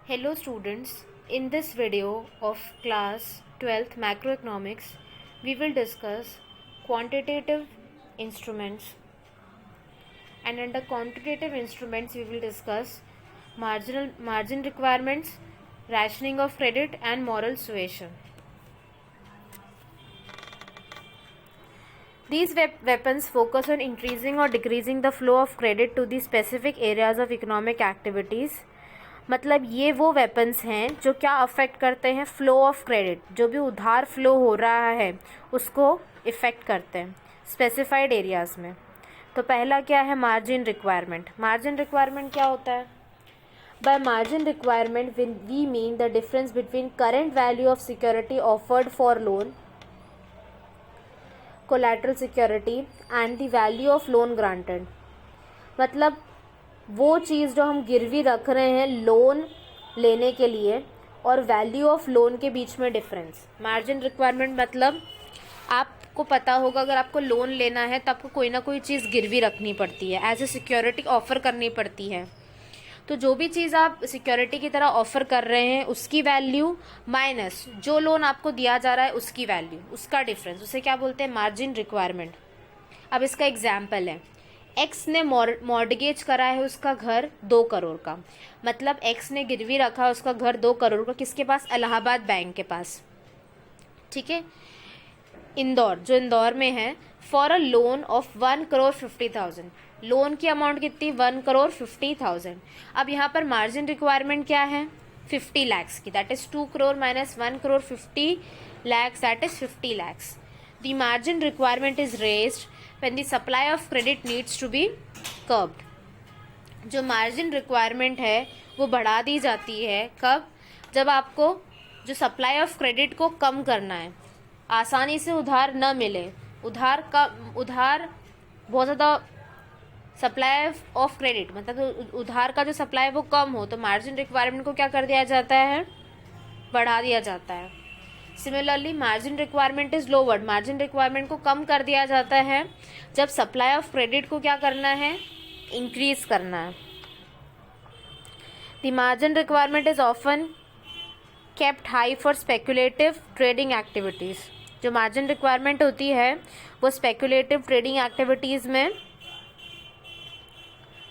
Hello students, in this video of class 12th macroeconomics, we will discuss quantitative instruments, and under quantitative instruments we will discuss margin requirements, rationing of credit and moral suasion. These weapons focus on increasing or decreasing the flow of credit to the specific areas of economic activities. मतलब ये वो weapons हैं जो क्या affect करते हैं, flow of credit, जो भी उधार फ्लो हो रहा है उसको इफ़ेक्ट करते हैं स्पेसिफाइड एरियाज़ में. तो पहला क्या है, मार्जिन रिक्वायरमेंट. मार्जिन रिक्वायरमेंट क्या होता है? By margin requirement we mean the difference between current value of security offered for loan, collateral security and the value of loan granted. मतलब वो चीज़ जो हम गिरवी रख रहे हैं लोन लेने के लिए और वैल्यू ऑफ लोन के बीच में डिफरेंस. मार्जिन रिक्वायरमेंट मतलब आपको पता होगा अगर आपको लोन लेना है तो आपको कोई ना कोई चीज़ गिरवी रखनी पड़ती है, एज ए सिक्योरिटी ऑफ़र करनी पड़ती है. तो जो भी चीज़ आप सिक्योरिटी की तरह ऑफ़र कर रहे हैं उसकी वैल्यू माइनस जो लोन आपको दिया जा रहा है उसकी वैल्यू, उसका डिफरेंस, उसे क्या बोलते हैं, मार्जिन रिक्वायरमेंट. अब इसका एग्जाम्पल है, एक्स ने मॉर्गेज करा है उसका घर 2 करोड़ का. मतलब एक्स ने गिरवी रखा है उसका घर 2 करोड़ का, किसके पास? इलाहाबाद बैंक के पास. ठीक है, इंदौर, जो इंदौर में है, for a loan of 1,50,00,000. Loan की अमाउंट कितनी? 1,50,00,000. अब यहाँ पर मार्जिन रिक्वायरमेंट क्या है? 50 lakhs की, that is 2 crore minus 1,50,00,000, that is 50 lakhs. The margin requirement is raised when the supply of credit needs to be curbed. जो मार्जिन रिक्वायरमेंट है वो बढ़ा दी जाती है कब? जब आपको जो सप्लाई ऑफ क्रेडिट को कम करना है, आसानी से उधार न मिले, उधार बहुत ज़्यादा सप्लाई ऑफ क्रेडिट मतलब उधार का जो सप्लाई है वो कम हो, तो मार्जिन रिक्वायरमेंट को क्या कर दिया जाता है? बढ़ा दिया जाता है. Similarly margin requirement is lowered. Margin requirement को कम कर दिया जाता है जब सप्लाई ऑफ क्रेडिट को क्या करना है? इंक्रीज करना है. The margin requirement is often kept high for speculative trading activities. जो मार्जिन रिक्वायरमेंट होती है वो स्पेकुलेटिव ट्रेडिंग एक्टिविटीज़ में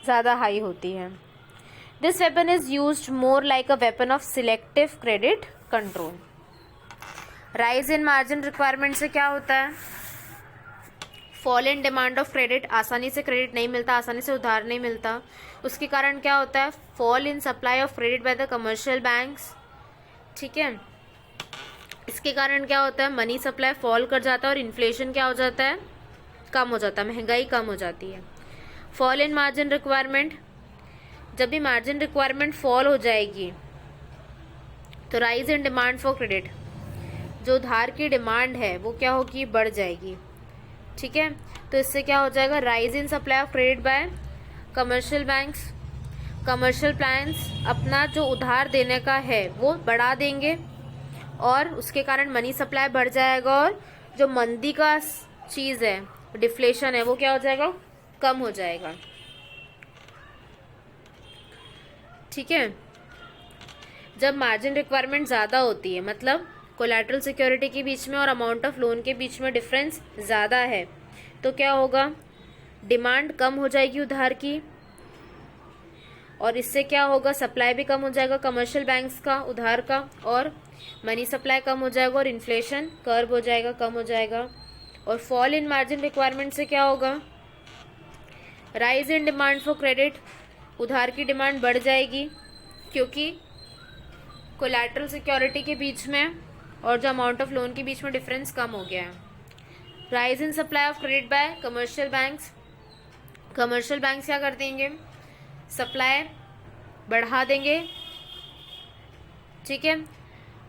ज़्यादा हाई होती है. This weapon is used more like a weapon of selective credit control. Rise in margin requirement से क्या होता है? Fall in demand of credit. आसानी से क्रेडिट नहीं मिलता, आसानी से उधार नहीं मिलता. उसके कारण क्या होता है? Fall in supply of credit by the commercial banks. ठीक है, इसके कारण क्या होता है? मनी सप्लाई फॉल कर जाता है और इन्फ्लेशन क्या हो जाता है? कम हो जाता है, महंगाई कम हो जाती है. फॉल इन मार्जिन रिक्वायरमेंट, जब भी मार्जिन रिक्वायरमेंट फॉल हो जाएगी तो rise in demand for credit, जो उधार की डिमांड है वो क्या होगी? बढ़ जाएगी. ठीक है, तो इससे क्या हो जाएगा? Rise in supply of credit by commercial banks. Commercial plans अपना जो उधार देने का है वो बढ़ा देंगे और उसके कारण मनी सप्लाई बढ़ जाएगा और जो मंदी का चीज़ है, डिफ्लेशन है, वो क्या हो जाएगा? कम हो जाएगा. ठीक है, जब मार्जिन रिक्वायरमेंट ज़्यादा होती है मतलब कोलैटरल सिक्योरिटी के बीच में और अमाउंट ऑफ लोन के बीच में डिफरेंस ज़्यादा है, तो क्या होगा? डिमांड कम हो जाएगी उधार की और इससे क्या होगा? सप्लाई भी कम हो जाएगा कमर्शियल बैंक्स का उधार का और मनी सप्लाई कम हो जाएगा और इन्फ्लेशन कर्व हो जाएगा, कम हो जाएगा. और फॉल इन मार्जिन रिक्वायरमेंट से क्या होगा? Rise in demand for credit, उधार की डिमांड बढ़ जाएगी क्योंकि कोलैटरल सिक्योरिटी के बीच में और जो अमाउंट ऑफ लोन के बीच में डिफरेंस कम हो गया है. Rise in supply of credit by commercial banks, commercial banks क्या कर देंगे? सप्लाई बढ़ा देंगे. ठीक है,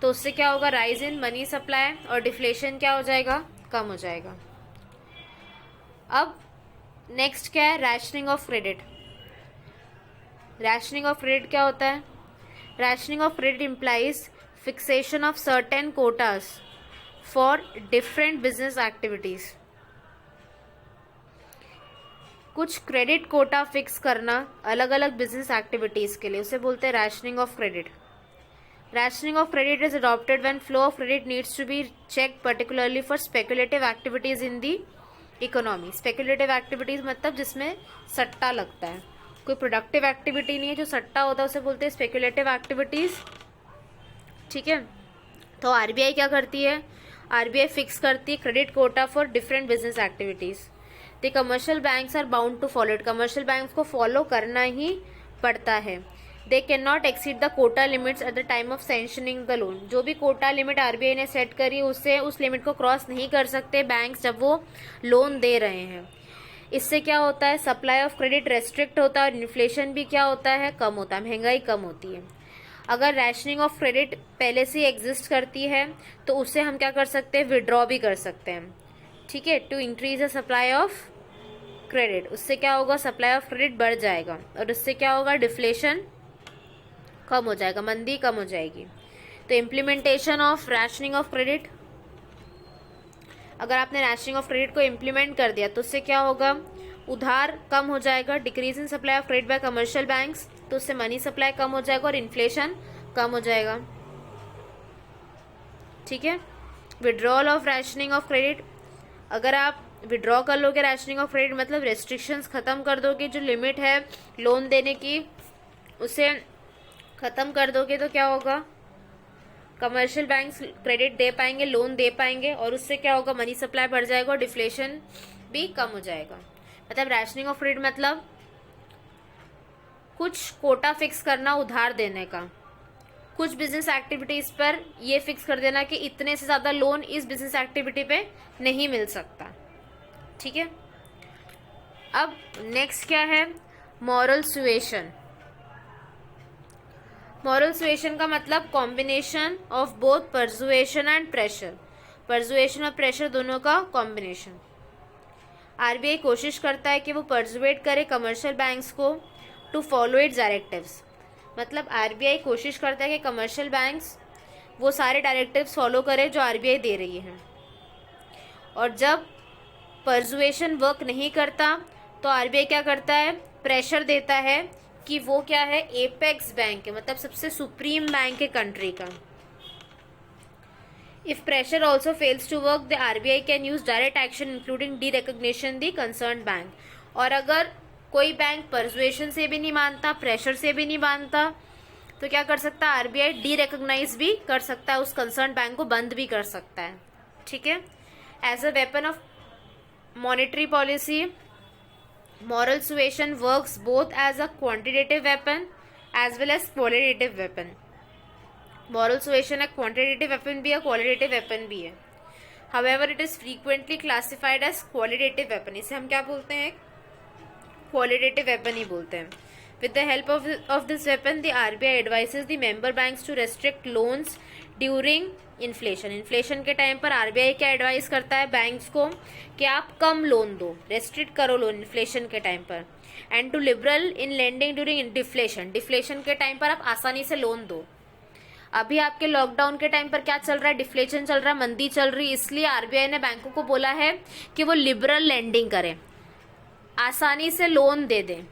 तो उससे क्या होगा? राइज इन मनी सप्लाई और डिफ्लेशन क्या हो जाएगा? कम हो जाएगा. अब नेक्स्ट क्या है? Rationing of credit. Rationing of credit क्या होता है? Rationing of credit implies fixation of certain quotas for different business activities. कुछ क्रेडिट कोटा फिक्स करना अलग अलग बिजनेस एक्टिविटीज़ के लिए, उसे बोलते हैं rationing of credit. Rationing of credit is adopted when flow of credit needs to be checked particularly for speculative activities in the economy. Speculative activities मतलब जिसमें सट्टा लगता है, कोई प्रोडक्टिव एक्टिविटी नहीं है, जो सट्टा होता है उसे बोलते हैं स्पेकुलेटिव एक्टिविटीज़. ठीक है. तो आरबीआई क्या करती है, आरबीआई फिक्स करती है credit quota for different business activities. The commercial banks are bound to follow it. Commercial banks को फॉलो करना ही पड़ता है. They can not exceed the quota limits at the time of sanctioning the loan. जो भी quota limit RBI ने set करी उससे उस लिमिट को क्रॉस नहीं कर सकते बैंक्स जब वो लोन दे रहे हैं. इससे क्या होता है, सप्लाई ऑफ क्रेडिट रेस्ट्रिक्ट होता है और इन्फ्लेशन भी क्या होता है, कम होता है, महंगाई कम होती है. अगर रैशनिंग ऑफ क्रेडिट पहले से एग्जिस्ट करती है तो उससे हम क्या कर सकते हैं, विड्रॉ भी कर सकते हैं. ठीक है, to increase the supply of credit. उससे क्या होगा, सप्लाई ऑफ क्रेडिट बढ़ जाएगा और उससे क्या होगा, डिफ्लेशन कम हो जाएगा, मंदी कम हो जाएगी. तो implementation of rationing of credit, अगर आपने रैशनिंग ऑफ क्रेडिट को इम्प्लीमेंट कर दिया तो उससे क्या होगा, उधार कम हो जाएगा. Decrease in supply of credit by commercial banks, तो उससे मनी सप्लाई कम हो जाएगा और इन्फ्लेशन कम हो जाएगा. ठीक है. Withdrawal of rationing of credit, अगर आप विड्रॉ कर लोगे रैशनिंग ऑफ क्रेडिट मतलब रेस्ट्रिक्शंस खत्म कर दोगे, जो लिमिट है लोन देने की उसे खत्म कर दोगे, तो क्या होगा, कमर्शियल बैंक्स क्रेडिट दे पाएंगे, लोन दे पाएंगे और उससे क्या होगा, मनी सप्लाई बढ़ जाएगा और डिफ्लेशन भी कम हो जाएगा. मतलब रैशनिंग ऑफ क्रेडिट मतलब कुछ कोटा फिक्स करना उधार देने का, कुछ बिजनेस एक्टिविटीज पर ये फिक्स कर देना कि इतने से ज़्यादा लोन इस बिजनेस एक्टिविटी पे नहीं मिल सकता. ठीक है. अब नेक्स्ट क्या है, मॉरल सुएशन. मॉरल सुएशन का मतलब combination of both persuasion and pressure. Persuasion और प्रेशर दोनों का कॉम्बिनेशन. आरबीआई कोशिश करता है कि वो परसुएट करे कमर्शियल बैंक्स को टू फॉलो इट्स डायरेक्टिव्स. मतलब आरबीआई कोशिश करता है कि कमर्शियल बैंक्स वो सारे डायरेक्टिव्स फॉलो करे जो आरबीआई दे रही है. और जब परसुएशन वर्क नहीं करता तो आरबीआई क्या करता है, प्रेशर देता है कि वो क्या है, एपेक्स बैंक है, मतलब सबसे सुप्रीम बैंक है कंट्री का. If pressure also fails to work the RBI can use direct action including derecognition the concern bank. और अगर कोई बैंक परसुएशन से भी नहीं मानता, प्रेशर से भी नहीं मानता, तो क्या कर सकता है, आरबीआई डी रिकग्नाइज भी कर सकता है, उस कंसर्न बैंक को बंद भी कर सकता है. ठीक है. As a weapon of monetary policy, moral suasion works both as a quantitative weapon as well as qualitative weapon. moral suasion एक quantitative weapon भी है, qualitative weapon भी है. however it is frequently classified as qualitative weapon. इसे हम क्या बोलते हैं, qualitative weapon ही बोलते हैं. with the help of this weapon the RBI advises the member banks to restrict loans during inflation. Inflation के टाइम पर आरबीआई क्या एडवाइस करता है बैंक्स को कि आप कम लोन दो, रेस्ट्रिक्ट करो लोन इन्फ्लेशन के टाइम पर. And to liberal in lending during deflation. Deflation के टाइम पर आप आसानी से लोन दो. अभी आपके लॉकडाउन के टाइम पर क्या चल रहा है, डिफ्लेशन चल रहा है, मंदी चल रही है, इसलिए आरबीआई ने बैंकों को बोला है कि वो लिबरल लेंडिंग करें, आसानी से लोन दे दें.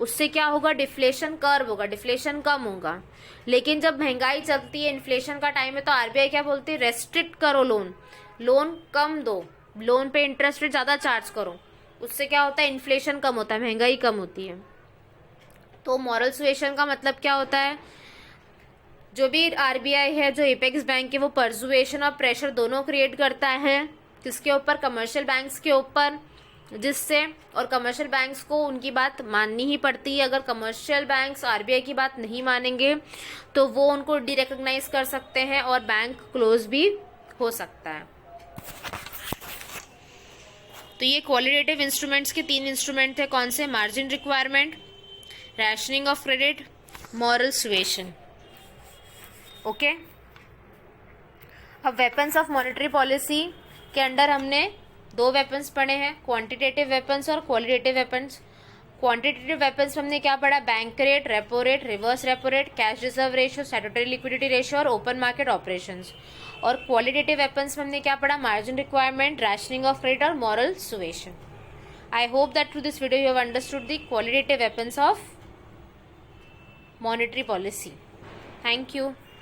उससे क्या होगा, डिफ्लेशन कर्व होगा, डिफ्लेशन कम होगा. लेकिन जब महंगाई चलती है, इन्फ्लेशन का टाइम है, तो आरबीआई क्या बोलती है, रेस्ट्रिक्ट करो लोन, लोन कम दो, लोन पे इंटरेस्ट रेट ज़्यादा चार्ज करो. उससे क्या होता है, इन्फ्लेशन कम होता है, महंगाई कम होती है. तो मॉरल सुएशन का मतलब क्या होता है, जो भी आरबीआई है, जो एपेक्स बैंक है, वो परसुएशन और प्रेशर दोनों क्रिएट करता है. किसके ऊपर, कमर्शियल बैंक्स के ऊपर, जिससे और कमर्शियल बैंक्स को उनकी बात माननी ही पड़ती है. अगर कमर्शियल बैंक्स आरबीआई की बात नहीं मानेंगे तो वो उनको डी रिकग्नाइज कर सकते हैं और बैंक क्लोज भी हो सकता है. तो ये क्वालिटेटिव इंस्ट्रूमेंट्स के 3 इंस्ट्रूमेंट थे. कौन से, margin requirement, rationing of credit, moral suasion. Okay. अब वेपन्स ऑफ मॉनेटरी पॉलिसी के अंडर हमने 2 वेपन्स पढ़े हैं, क्वांटिटेटिव वेपन्स और क्वालिटेटिव वेपन्स. क्वांटिटेटिव वेपन्स हमने क्या पढ़ा, bank rate, repo rate, reverse repo rate, cash reserve ratio, statutory liquidity ratio और ओपन मार्केट ऑपरेशंस. और क्वालिटेटिव वेपन्स में हमने क्या पढ़ा, margin requirement, rationing of credit और moral suasion. I hope that through this video you have understood the qualitative weapons of monetary policy. Thank you.